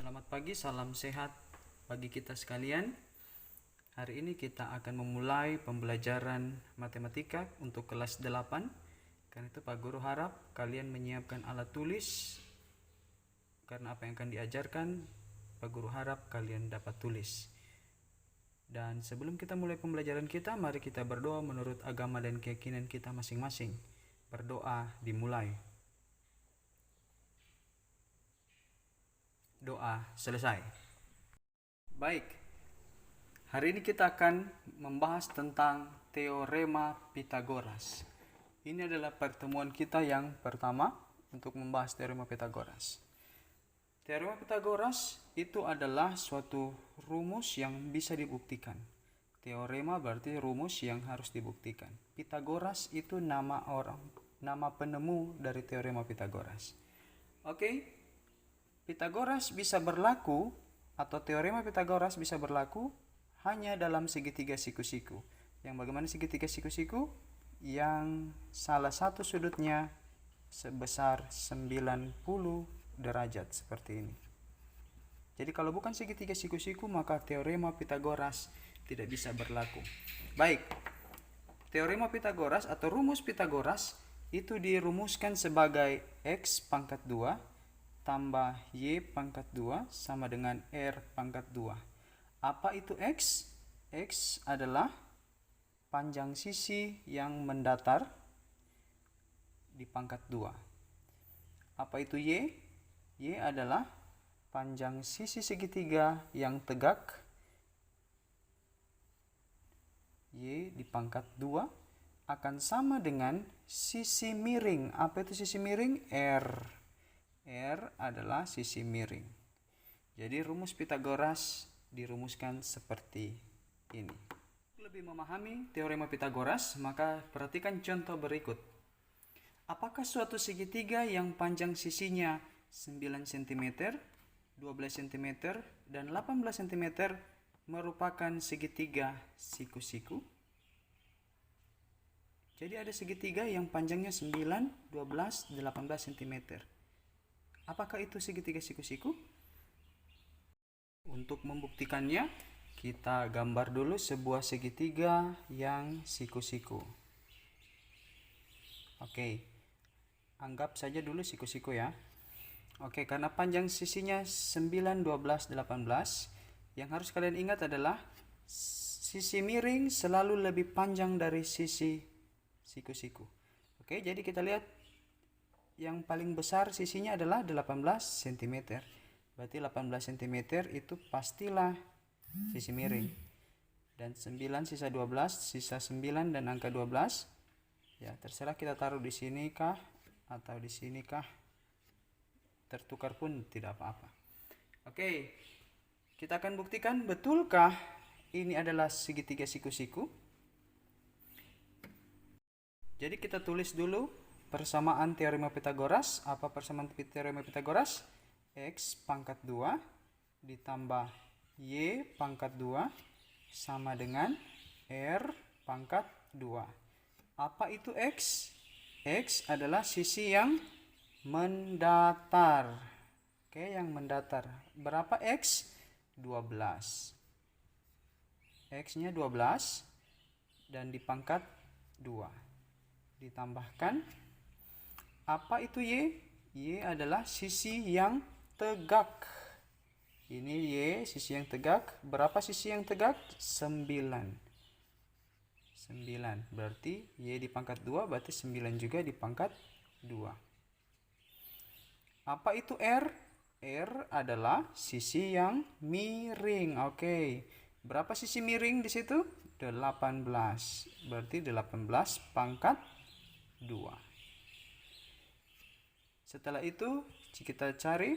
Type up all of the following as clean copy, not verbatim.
Selamat pagi, salam sehat bagi kita sekalian. Hari ini kita akan memulai pembelajaran matematika untuk kelas 8. Karena itu Pak Guru harap kalian menyiapkan alat tulis. Karena apa yang akan diajarkan, Pak Guru harap kalian dapat tulis. Dan sebelum kita mulai pembelajaran kita, mari kita berdoa menurut agama dan keyakinan kita masing-masing. Berdoa dimulai. Doa selesai. Baik, hari ini kita akan membahas tentang teorema Pythagoras. Ini adalah pertemuan kita yang pertama untuk membahas teorema Pythagoras. Teorema Pythagoras itu adalah suatu rumus yang bisa dibuktikan. Teorema berarti rumus yang harus dibuktikan. Pythagoras itu nama penemu dari teorema Pythagoras. Oke. Pythagoras bisa berlaku atau teorema Pythagoras bisa berlaku hanya dalam segitiga siku-siku. Yang bagaimana segitiga siku-siku? Yang salah satu sudutnya sebesar 90 derajat seperti ini. Jadi kalau bukan segitiga siku-siku maka teorema Pythagoras tidak bisa berlaku. Baik. Teorema Pythagoras atau rumus Pythagoras itu dirumuskan sebagai x pangkat 2 tambah y pangkat 2 sama dengan r pangkat 2. Apa itu x? X adalah panjang sisi yang mendatar di pangkat 2. Apa itu y? Y adalah panjang sisi segitiga yang tegak. Y di pangkat 2 akan sama dengan sisi miring. Apa itu sisi miring? R. R adalah sisi miring. Jadi rumus Pythagoras dirumuskan seperti ini. Lebih memahami teorema Pythagoras, maka perhatikan contoh berikut. Apakah suatu segitiga yang panjang sisinya 9 cm, 12 cm, dan 18 cm merupakan segitiga siku-siku? Jadi ada segitiga yang panjangnya 9, 12, 18 cm. Apakah itu segitiga siku-siku? Untuk membuktikannya, kita gambar dulu sebuah segitiga yang siku-siku. Oke, anggap saja dulu siku-siku ya. Oke, karena panjang sisinya 9, 12, 18, yang harus kalian ingat adalah sisi miring selalu lebih panjang dari sisi siku-siku. Oke, jadi kita lihat yang paling besar sisinya adalah 18 cm. Berarti 18 cm itu pastilah sisi miring. Dan 9 sisa 12, sisa 9 dan angka 12. Ya, terserah kita taruh di sini kah atau di sini kah. Tertukar pun tidak apa-apa. Oke. Kita akan buktikan betulkah ini adalah segitiga siku-siku. Jadi kita tulis dulu persamaan teorema Pythagoras. Apa persamaan teorema Pythagoras? X pangkat 2 ditambah y pangkat 2 sama dengan r pangkat 2. Apa itu x? X adalah sisi yang mendatar. Oke, yang mendatar. Berapa x? 12. X-nya 12 dan dipangkat 2. Ditambahkan apa itu y? Y adalah sisi yang tegak. Ini y, sisi yang tegak. Berapa sisi yang tegak? 9. 9. Berarti y dipangkat 2, berarti 9 juga dipangkat 2. Apa itu r? R adalah sisi yang miring. Oke. Berapa sisi miring di situ? 18. Berarti 18 pangkat 2. Setelah itu kita cari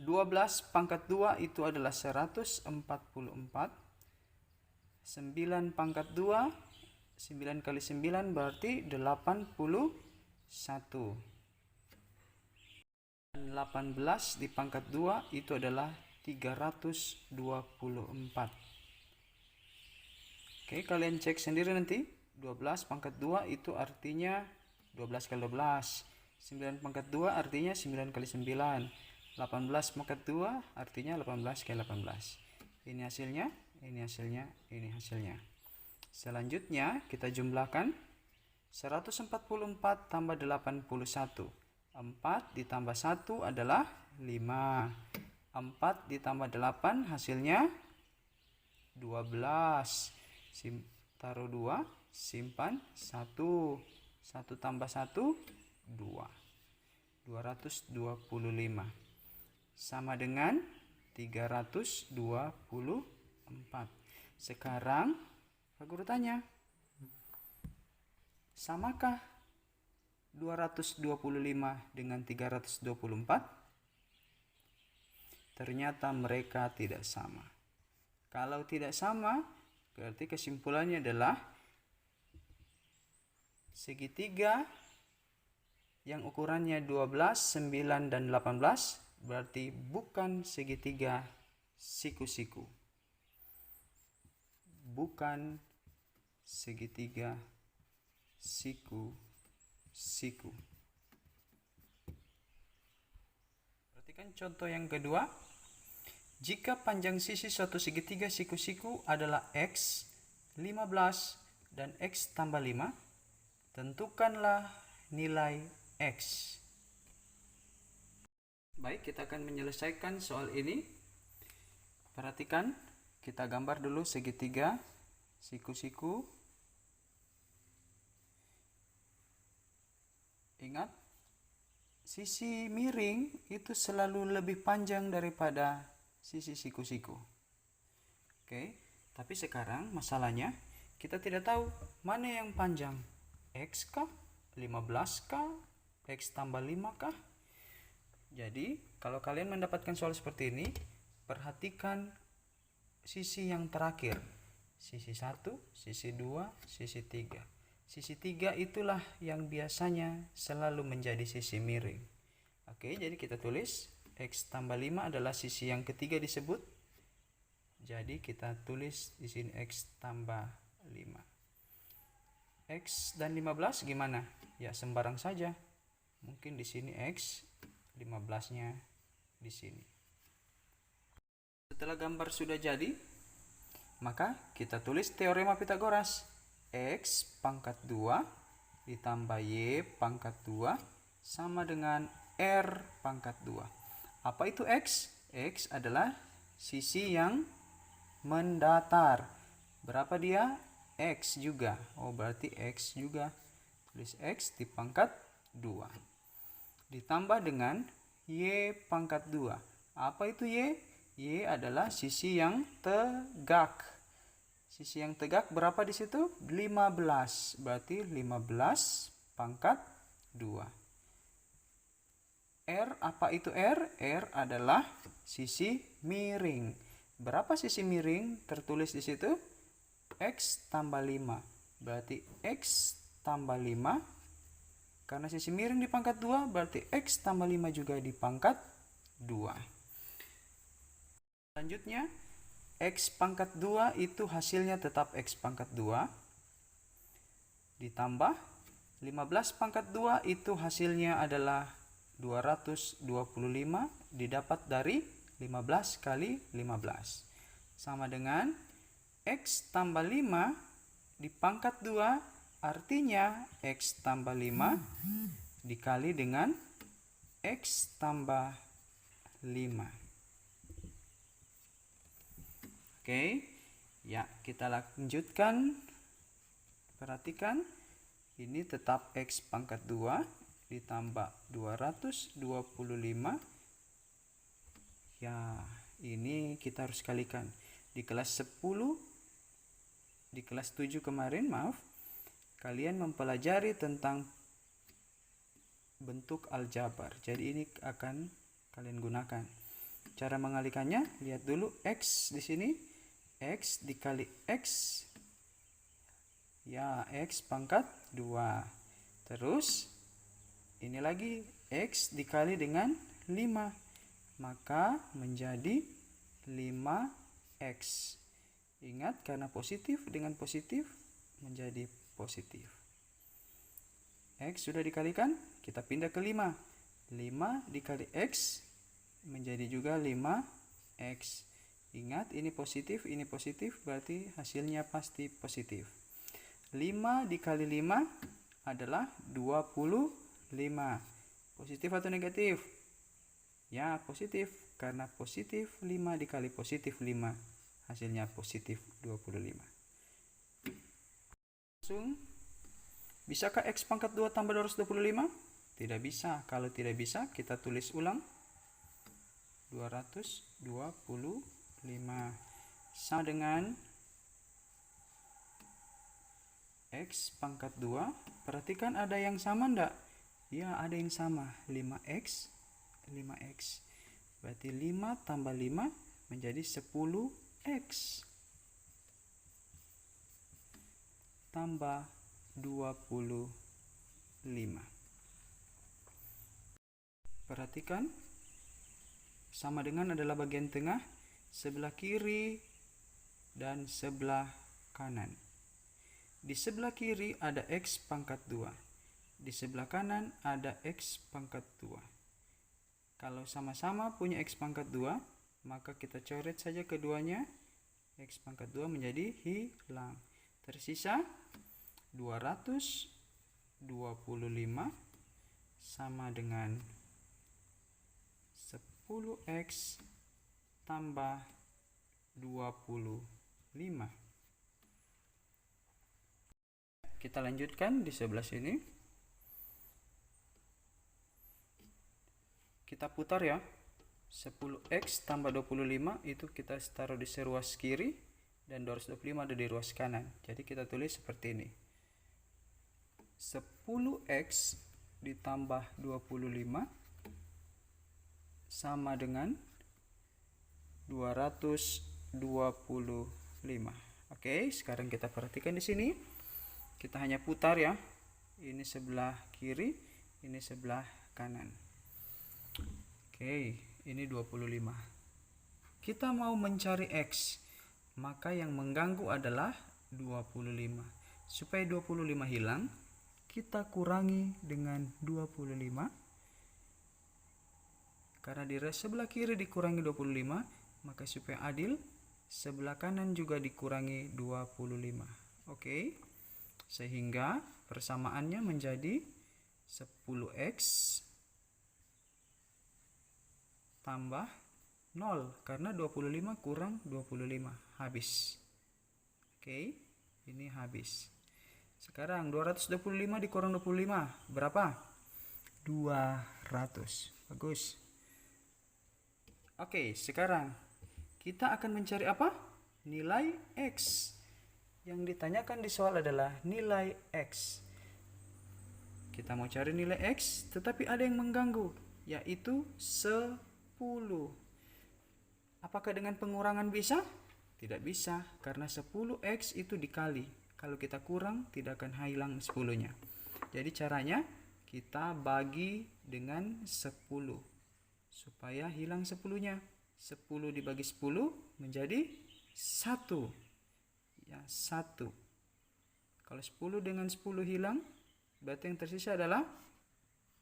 12 pangkat 2 itu adalah 144. 9 pangkat 2, 9 kali 9 berarti 81. 18 dipangkat 2 itu adalah 324. Oke, kalian cek sendiri nanti. 12 pangkat 2 itu artinya 12 kali 12. 9 pangkat 2 artinya 9 kali 9. 18 pangkat 2 artinya 18 kali 18. Ini hasilnya, ini hasilnya, ini hasilnya. Selanjutnya kita jumlahkan 144 tambah 81. 4 ditambah 1 adalah 5. 4 ditambah 8 hasilnya 12. Taruh 2, simpan 1. 1 tambah 1, 2. 225. Sama dengan 324. Sekarang Pak Guru tanya, samakah 225 dengan 324? Ternyata mereka tidak sama. Kalau tidak sama, berarti kesimpulannya adalah segitiga yang ukurannya 12, 9, dan 18 berarti bukan segitiga siku-siku. Bukan segitiga siku-siku. Perhatikan contoh yang kedua. Jika panjang sisi suatu segitiga siku-siku adalah X, 15, dan X tambah 5, tentukanlah nilai X. Baik, kita akan menyelesaikan soal ini. Perhatikan, kita gambar dulu segitiga siku-siku. Ingat, sisi miring itu selalu lebih panjang daripada sisi siku-siku. Oke, tapi sekarang masalahnya kita tidak tahu mana yang panjang. X kah? 15 kah? X tambah 5 kah? Jadi, kalau kalian mendapatkan soal seperti ini, perhatikan sisi yang terakhir. Sisi 1, sisi 2, sisi 3. Sisi 3 itulah yang biasanya selalu menjadi sisi miring. Oke, jadi kita tulis X tambah 5 adalah sisi yang ketiga disebut. Jadi kita tulis di sini X tambah 5. X dan 15 gimana? Ya sembarang saja. Mungkin di sini X, 15-nya di sini. Setelah gambar sudah jadi, maka kita tulis teorema Pitagoras. X pangkat 2 ditambah Y pangkat 2 sama dengan R pangkat 2. Apa itu X? X adalah sisi yang mendatar. Berapa dia? X juga. Oh, berarti X juga. Tulis X di pangkat 2. Ditambah dengan Y pangkat 2. Apa itu Y? Y adalah sisi yang tegak. Sisi yang tegak berapa di situ? 15. Berarti 15 pangkat 2. R, apa itu R? R adalah sisi miring. Berapa sisi miring tertulis di situ? X tambah 5. Berarti X tambah 5. Karena sisi miring di pangkat 2, berarti X tambah 5 juga di pangkat 2. Selanjutnya, X pangkat 2 itu hasilnya tetap X pangkat 2. Ditambah 15 pangkat 2 itu hasilnya adalah 225 didapat dari 15 kali 15. Sama dengan X tambah 5 di pangkat 2 artinya X tambah 5 dikali dengan X tambah 5. Oke, ya kita lanjutkan. Perhatikan, ini tetap X pangkat 2 ditambah 225. Ya, ini kita harus kalikan. Di kelas 10, di kelas 7 kemarin, maaf, kalian mempelajari tentang bentuk aljabar. Jadi ini akan kalian gunakan. Cara mengalikannya, lihat dulu X di sini. X dikali X. Ya, X pangkat 2. Terus, ini lagi X dikali dengan 5. Maka menjadi 5X. Ingat, karena positif dengan positif menjadi positif. X sudah dikalikan, kita pindah ke 5. 5 dikali X menjadi juga 5x. Ingat, ini positif, berarti hasilnya pasti positif. 5 dikali 5 adalah 25. Positif atau negatif? Ya, positif. Karena positif 5 dikali positif 5, hasilnya positif 25. Langsung, bisakah X pangkat 2 tambah 225? Tidak bisa. Kalau tidak bisa, kita tulis ulang. 225 sama dengan X pangkat 2. Perhatikan ada yang sama enggak? Ya, ada yang sama. 5x. Berarti 5 tambah 5 menjadi 10x. Tambah 25. Perhatikan. Sama dengan adalah bagian tengah, sebelah kiri, dan sebelah kanan. Di sebelah kiri ada X pangkat 2. Di sebelah kanan ada X pangkat 2. Kalau sama-sama punya X pangkat 2, maka kita coret saja keduanya. X pangkat 2 menjadi hilang. Tersisa 225 sama dengan 10x tambah 25. Kita lanjutkan di sebelah sini. Kita putar ya. 10x tambah 25 itu kita taruh di ruas kiri dan 225 ada di ruas kanan. Jadi kita tulis seperti ini. 10x ditambah 25 sama dengan 225. Oke, sekarang kita perhatikan di sini. Kita hanya putar ya. Ini sebelah kiri, ini sebelah kanan. Oke, ini 25. Kita mau mencari X, maka yang mengganggu adalah 25. Supaya 25 hilang, kita kurangi dengan 25. Karena di sebelah kiri dikurangi 25, maka supaya adil, sebelah kanan juga dikurangi 25. Oke. Sehingga persamaannya menjadi 10x tambah 0. Karena 25 kurang 25. Habis. Oke. Ini habis. Sekarang 225 dikurang 25. Berapa? 200. Bagus. Oke, sekarang kita akan mencari apa? Nilai X. Yang ditanyakan di soal adalah nilai X. Kita mau cari nilai X, tetapi ada yang mengganggu, yaitu 10. Apakah dengan pengurangan bisa? Tidak bisa, karena 10x itu dikali. Kalau kita kurang, tidak akan hilang 10-nya. Jadi caranya, kita bagi dengan 10. Supaya hilang 10-nya. 10 dibagi 10 menjadi 1. Ya, 1. Kalau 10 dengan 10 hilang, berarti yang tersisa adalah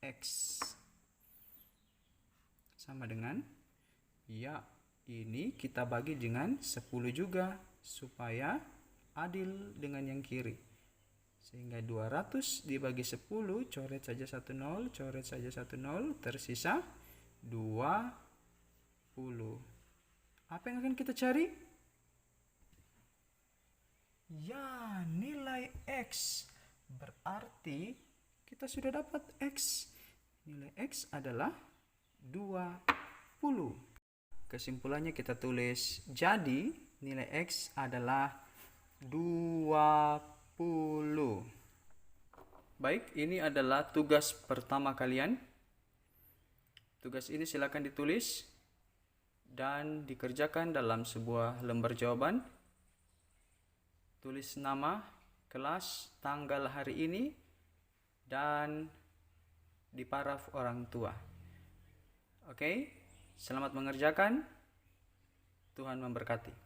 X. Sama dengan, ya, ini kita bagi dengan 10 juga. Supaya adil dengan yang kiri. Sehingga 200 dibagi 10, coret saja 1 0, coret saja 1 0, tersisa 20. Apa yang akan kita cari? Ya, nilai X. Berarti kita sudah dapat X. Nilai X adalah 20. Kesimpulannya kita tulis, jadi nilai X adalah 20. Baik, ini adalah tugas pertama kalian. Tugas ini silakan ditulis dan dikerjakan dalam sebuah lembar jawaban. Tulis nama, kelas, tanggal hari ini, dan di paraf orang tua. Oke, selamat mengerjakan. Tuhan memberkati.